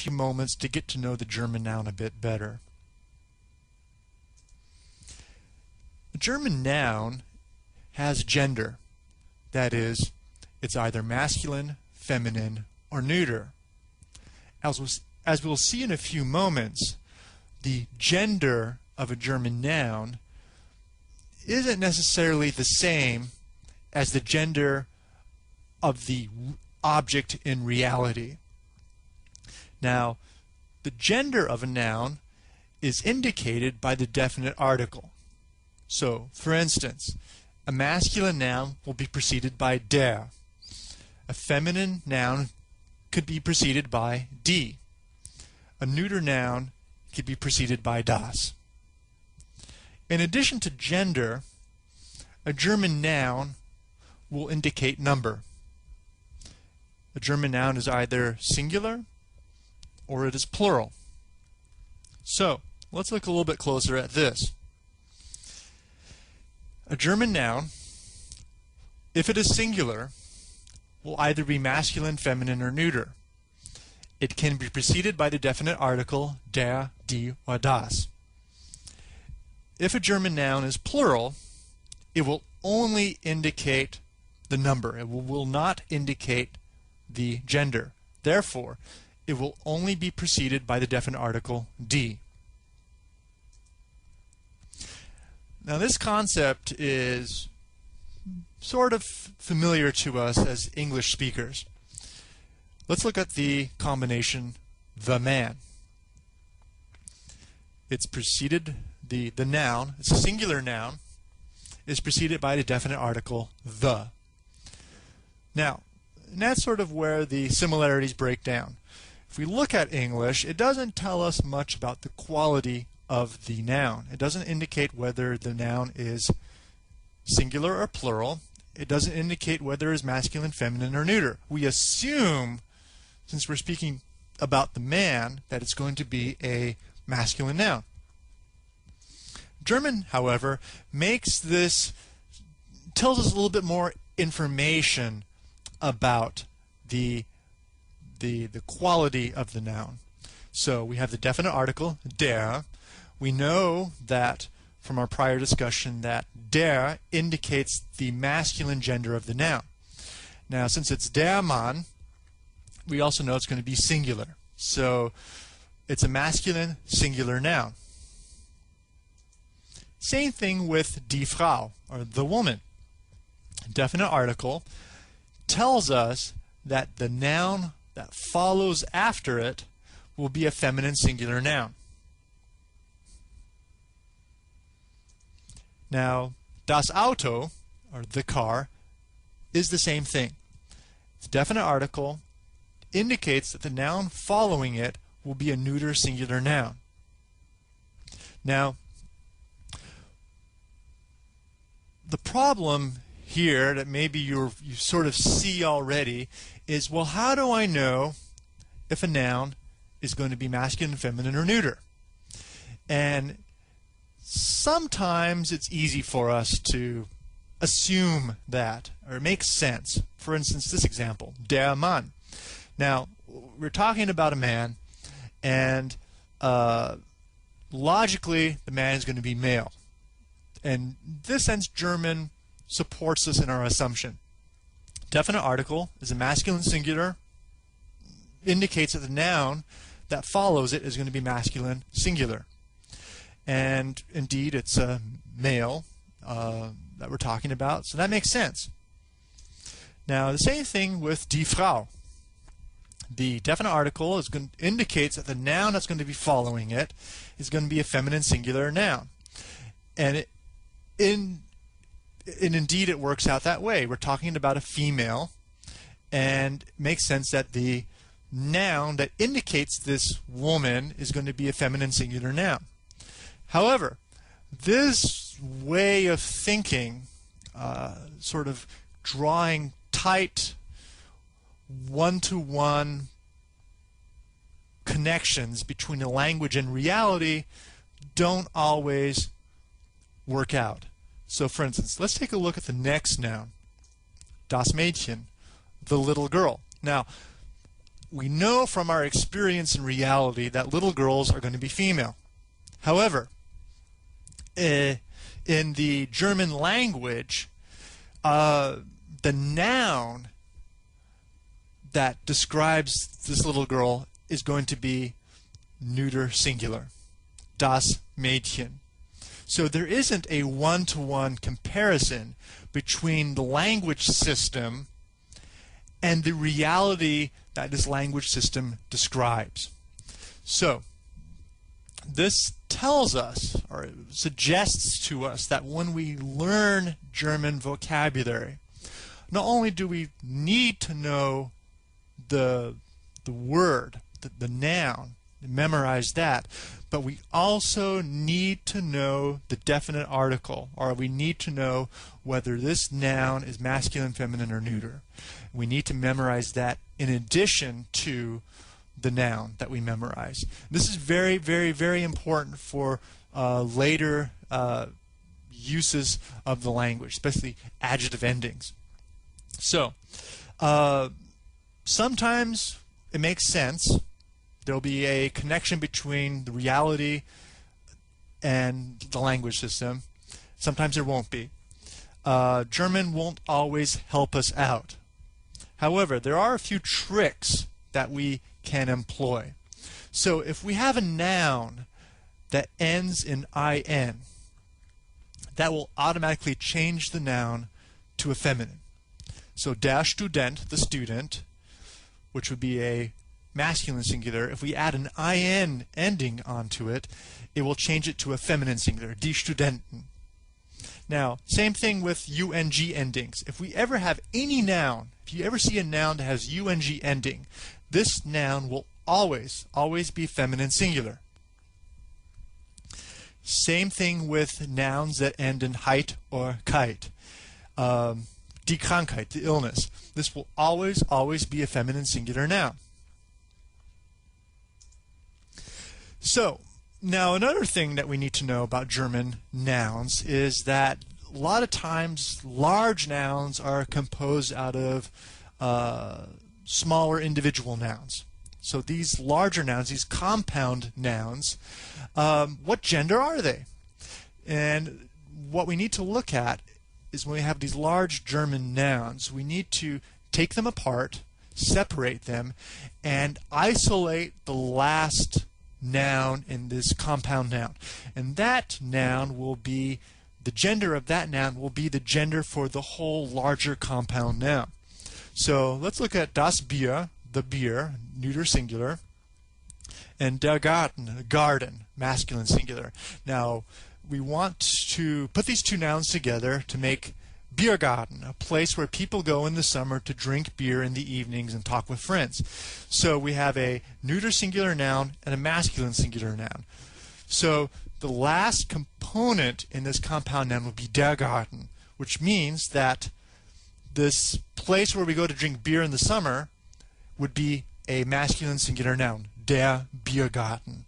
few moments to get to know the German noun a bit better. The German noun has gender. That is, it's either masculine, feminine, or neuter. As we'll see in a few moments, the gender of a German noun isn't necessarily the same as the gender of the object in reality. Now, the gender of a noun is indicated by the definite article. So, for instance, a masculine noun will be preceded by der. A feminine noun could be preceded by die. A neuter noun could be preceded by das. In addition to gender, a German noun will indicate number. A German noun is either singular or it is plural. So, let's look a little bit closer at this. A German noun, if it is singular, will either be masculine, feminine, or neuter. It can be preceded by the definite article der, die, or das. If a German noun is plural, it will only indicate the number. It will not indicate the gender. Therefore, it will only be preceded by the definite article die. Now, this concept is sort of familiar to us as English speakers. Let's look at the combination the man. It's preceded, the noun, it's a singular noun, is preceded by the definite article the. Now, and that's sort of where the similarities break down. If we look at English, it doesn't tell us much about the quality of the noun. It doesn't indicate whether the noun is singular or plural. It doesn't indicate whether it's masculine, feminine, or neuter. We assume, since we're speaking about the man, that it's going to be a masculine noun. German, however, tells us a little bit more information about the quality of the noun. So we have the definite article der. We know that from our prior discussion that der indicates the masculine gender of the noun. Now, since it's der Mann, we also know it's going to be singular. So it's a masculine singular noun. Same thing with die Frau, or the woman. Definite article tells us that the noun that follows after it will be a feminine singular noun. Now, das Auto, or the car, is the same thing. The definite article indicates that the noun following it will be a neuter singular noun. Now, the problem here that maybe you sort of see already is, well, how do I know if a noun is going to be masculine, feminine, or neuter? And sometimes it's easy for us to assume that, or it makes sense. For instance, this example, der Mann. Now, we're talking about a man, and logically, the man is going to be male. And in this sense, German supports us in our assumption. Definite article is a masculine singular, indicates that the noun that follows it is going to be masculine singular. And indeed, it's a male that we're talking about, so that makes sense. Now, the same thing with die Frau. The definite article indicates that the noun that's going to be following it is going to be a feminine singular noun. And indeed, it works out that way. We're talking about a female, and it makes sense that the noun that indicates this woman is going to be a feminine singular noun. However, this way of thinking, sort of drawing tight one-to-one connections between the language and reality, don't always work out. So, for instance, let's take a look at the next noun, das Mädchen, the little girl. Now, we know from our experience in reality that little girls are going to be female. However, in the German language, the noun that describes this little girl is going to be neuter singular, das Mädchen. So there isn't a one-to-one comparison between the language system and the reality that this language system describes. So this tells us, or suggests to us, that when we learn German vocabulary, not only do we need to know the word, the noun, memorize that, but we also need to know the definite article, or we need to know whether this noun is masculine, feminine, or neuter. We need to memorize that in addition to the noun that we memorize. This is very, very, very important for later uses of the language, especially adjective endings. So, sometimes it makes sense. There'll be a connection between the reality and the language system. Sometimes there won't be. German won't always help us out. However, there are a few tricks that we can employ. So if we have a noun that ends in IN, that will automatically change the noun to a feminine. So der Student, the student, which would be a masculine singular, if we add an IN ending onto it, it will change it to a feminine singular, die Studenten. Now, same thing with UNG endings. If we ever have any noun, if you ever see a noun that has UNG ending, this noun will always be feminine singular. Same thing with nouns that end in heit or kite. Die Krankheit, the illness. This will always be a feminine singular noun. So, now another thing that we need to know about German nouns is that a lot of times large nouns are composed out of smaller individual nouns. So these larger nouns, these compound nouns, what gender are they? And what we need to look at is when we have these large German nouns, we need to take them apart, separate them, and isolate the last noun in this compound noun. And that noun will be, the gender of that noun will be the gender for the whole larger compound noun. So let's look at das Bier, the beer, neuter singular, and der Garten, garden, masculine singular. Now, we want to put these two nouns together to make Biergarten, a place where people go in the summer to drink beer in the evenings and talk with friends. So we have a neuter singular noun and a masculine singular noun. So the last component in this compound noun will be der Garten, which means that this place where we go to drink beer in the summer would be a masculine singular noun, der Biergarten.